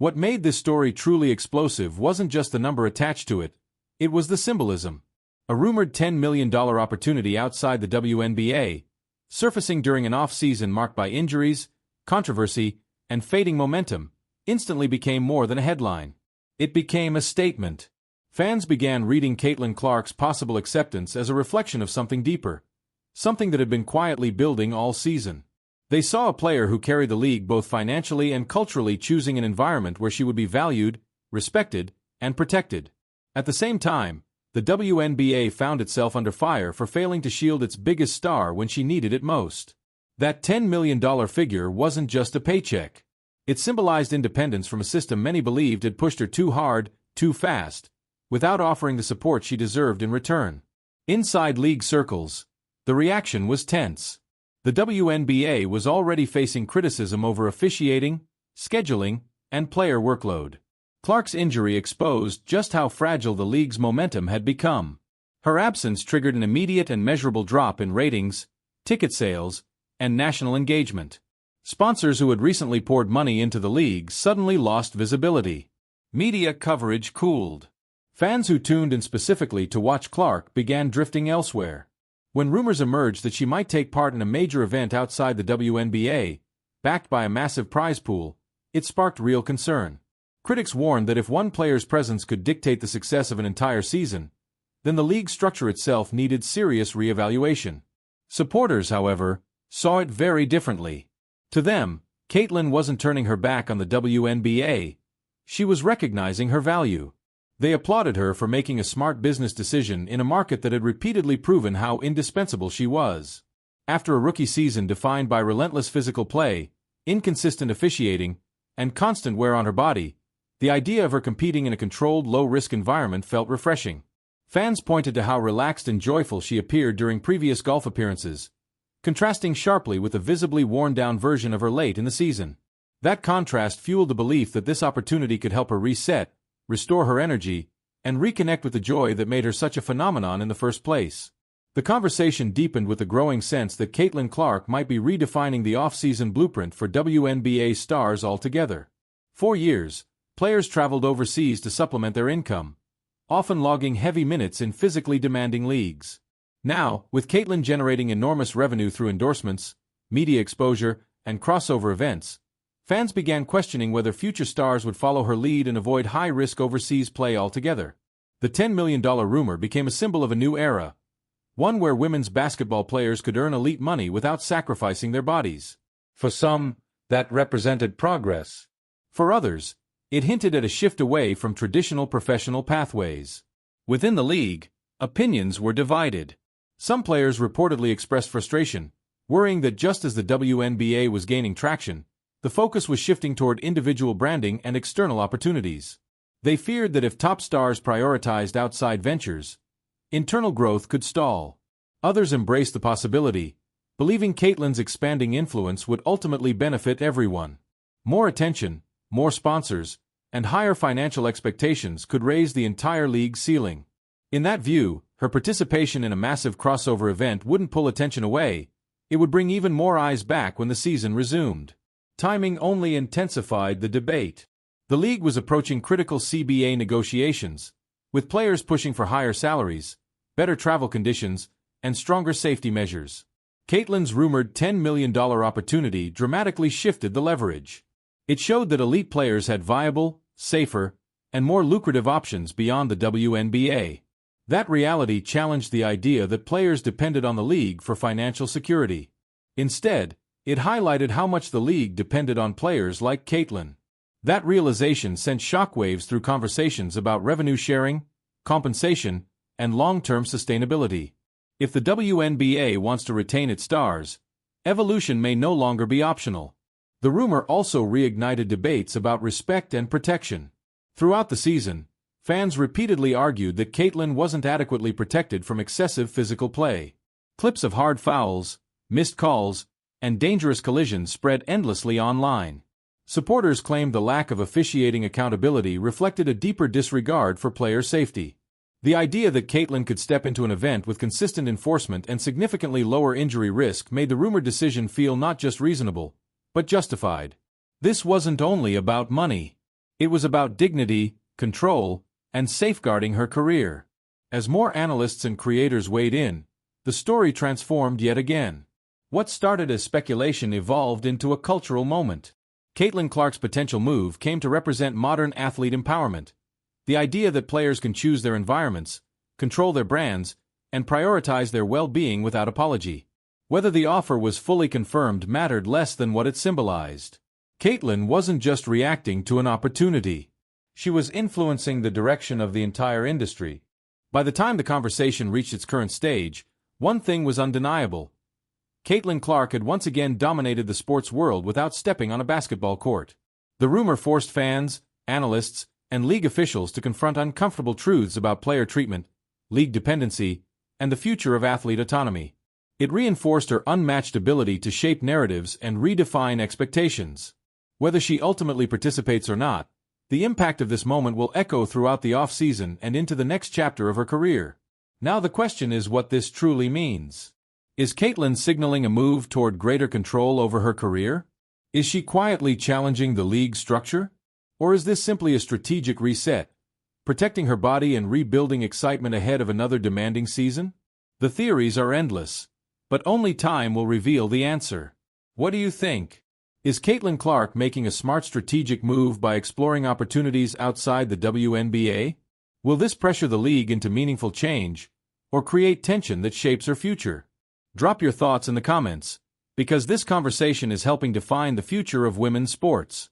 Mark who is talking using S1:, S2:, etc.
S1: What made this story truly explosive wasn't just the number attached to it, it was the symbolism. A rumored $10 million opportunity outside the WNBA, surfacing during an off-season marked by injuries, controversy, and fading momentum, instantly became more than a headline. It became a statement. Fans began reading Caitlin Clark's possible acceptance as a reflection of something deeper, something that had been quietly building all season. They saw a player who carried the league both financially and culturally, choosing an environment where she would be valued, respected, and protected. At the same time, the WNBA found itself under fire for failing to shield its biggest star when she needed it most. That $10 million figure wasn't just a paycheck. It symbolized independence from a system many believed had pushed her too hard, too fast, without offering the support she deserved in return. Inside league circles, the reaction was tense. The WNBA was already facing criticism over officiating, scheduling, and player workload. Clark's injury exposed just how fragile the league's momentum had become. Her absence triggered an immediate and measurable drop in ratings, ticket sales, and national engagement. Sponsors who had recently poured money into the league suddenly lost visibility. Media coverage cooled. Fans who tuned in specifically to watch Clark began drifting elsewhere. When rumors emerged that she might take part in a major event outside the WNBA, backed by a massive prize pool, it sparked real concern. Critics warned that if one player's presence could dictate the success of an entire season, then the league structure itself needed serious reevaluation. Supporters, however, saw it very differently. To them, Caitlin wasn't turning her back on the WNBA. She was recognizing her value. They applauded her for making a smart business decision in a market that had repeatedly proven how indispensable she was. After a rookie season defined by relentless physical play, inconsistent officiating, and constant wear on her body, the idea of her competing in a controlled, low-risk environment felt refreshing. Fans pointed to how relaxed and joyful she appeared during previous golf appearances, contrasting sharply with the visibly worn-down version of her late in the season. That contrast fueled the belief that this opportunity could help her reset, restore her energy, and reconnect with the joy that made her such a phenomenon in the first place. The conversation deepened with the growing sense that Caitlin Clark might be redefining the off-season blueprint for WNBA stars altogether. For years, players traveled overseas to supplement their income, often logging heavy minutes in physically demanding leagues. Now, with Caitlin generating enormous revenue through endorsements, media exposure, and crossover events, fans began questioning whether future stars would follow her lead and avoid high-risk overseas play altogether. The $10 million rumor became a symbol of a new era, one where women's basketball players could earn elite money without sacrificing their bodies. For some, that represented progress. For others, it hinted at a shift away from traditional professional pathways. Within the league, opinions were divided. Some players reportedly expressed frustration, worrying that just as the WNBA was gaining traction, the focus was shifting toward individual branding and external opportunities. They feared that if top stars prioritized outside ventures, internal growth could stall. Others embraced the possibility, believing Caitlin's expanding influence would ultimately benefit everyone. More attention, more sponsors, and higher financial expectations could raise the entire league's ceiling. In that view, her participation in a massive crossover event wouldn't pull attention away, it would bring even more eyes back when the season resumed. Timing only intensified the debate. The league was approaching critical CBA negotiations, with players pushing for higher salaries, better travel conditions, and stronger safety measures. Caitlin's rumored $10 million opportunity dramatically shifted the leverage. It showed that elite players had viable, safer, and more lucrative options beyond the WNBA. That reality challenged the idea that players depended on the league for financial security. Instead, it highlighted how much the league depended on players like Caitlin. That realization sent shockwaves through conversations about revenue sharing, compensation, and long-term sustainability. If the WNBA wants to retain its stars, evolution may no longer be optional. The rumor also reignited debates about respect and protection. Throughout the season, fans repeatedly argued that Caitlin wasn't adequately protected from excessive physical play. Clips of hard fouls, missed calls, and dangerous collisions spread endlessly online. Supporters claimed the lack of officiating accountability reflected a deeper disregard for player safety. The idea that Caitlin could step into an event with consistent enforcement and significantly lower injury risk made the rumored decision feel not just reasonable, but justified. This wasn't only about money. It was about dignity, control, and safeguarding her career. As more analysts and creators weighed in, the story transformed yet again. What started as speculation evolved into a cultural moment. Caitlin Clark's potential move came to represent modern athlete empowerment. The idea that players can choose their environments, control their brands, and prioritize their well-being without apology. Whether the offer was fully confirmed mattered less than what it symbolized. Caitlin wasn't just reacting to an opportunity. She was influencing the direction of the entire industry. By the time the conversation reached its current stage, one thing was undeniable. Caitlin Clark had once again dominated the sports world without stepping on a basketball court. The rumor forced fans, analysts, and league officials to confront uncomfortable truths about player treatment, league dependency, and the future of athlete autonomy. It reinforced her unmatched ability to shape narratives and redefine expectations. Whether she ultimately participates or not, the impact of this moment will echo throughout the offseason and into the next chapter of her career. Now the question is what this truly means. Is Caitlin signaling a move toward greater control over her career? Is she quietly challenging the league's structure? Or is this simply a strategic reset, protecting her body and rebuilding excitement ahead of another demanding season? The theories are endless, but only time will reveal the answer. What do you think? Is Caitlin Clark making a smart strategic move by exploring opportunities outside the WNBA? Will this pressure the league into meaningful change, or create tension that shapes her future? Drop your thoughts in the comments, because this conversation is helping define the future of women's sports.